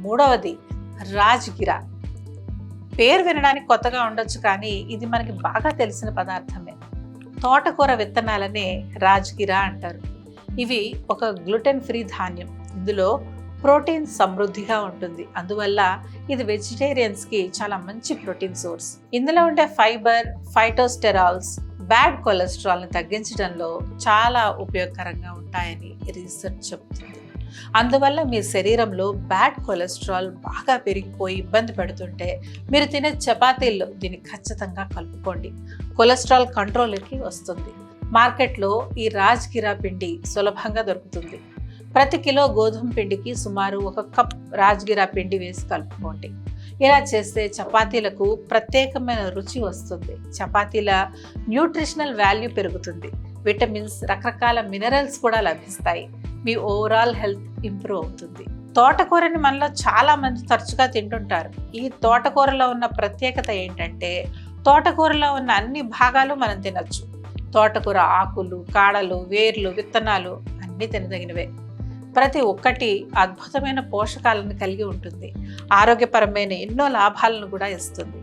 మూడవది రాజ్గిరా. పేరు వినడానికి కొత్తగా ఉండొచ్చు, కానీ ఇది మనకి బాగా తెలిసిన పదార్థమే. తోటకూర విత్తనాలనే రాజ్గిరా అంటారు. ఇవి ఒక గ్లూటెన్ ఫ్రీ ధాన్యం. ఇందులో ప్రోటీన్ సమృద్ధిగా ఉంటుంది. అందువల్ల ఇది వెజిటేరియన్స్కి చాలా మంచి ప్రోటీన్ సోర్స్. ఇందులో ఉండే ఫైబర్, ఫైటోస్టెరాల్స్ బ్యాడ్ కొలెస్ట్రాల్ని తగ్గించడంలో చాలా ఉపయోగకరంగా ఉంటాయని రీసెర్చ్ చెబుతుంది. అందువల్ల మీ శరీరంలో బ్యాడ్ కొలెస్ట్రాల్ బాగా పెరిగిపోయి ఇబ్బంది పెడుతుంటే మీరు తినే చపాతీల్లో దీన్ని ఖచ్చితంగా కలుపుకోండి. కొలెస్ట్రాల్ కంట్రోల్కి వస్తుంది. మార్కెట్లో ఈ రాజ్గిరా పిండి సులభంగా దొరుకుతుంది. ప్రతి కిలో గోధుమ పిండికి సుమారు 1 కప్ రాజ్గిరా పిండి వేసి కలుపుకోండి. ఇలా చేస్తే చపాతీలకు ప్రత్యేకమైన రుచి వస్తుంది. చపాతీల న్యూట్రిషనల్ వాల్యూ పెరుగుతుంది. విటమిన్స్, రకరకాల మినరల్స్ కూడా లభిస్తాయి. మీ ఓవరాల్ హెల్త్ ఇంప్రూవ్ అవుతుంది. తోటకూరని మనలో చాలా మంది తరచుగా తింటుంటారు. ఈ తోటకూరలో ఉన్న ప్రత్యేకత ఏంటంటే తోటకూరలో ఉన్న అన్ని భాగాలు మనం తినచ్చు. తోటకూర ఆకులు, కాడలు, వేర్లు, విత్తనాలు అన్నీ తినదగినవే. ప్రతి ఒక్కటి అద్భుతమైన పోషకాలను కలిగి ఉంటుంది. ఆరోగ్యపరమైన ఎన్నో లాభాలను కూడా ఇస్తుంది.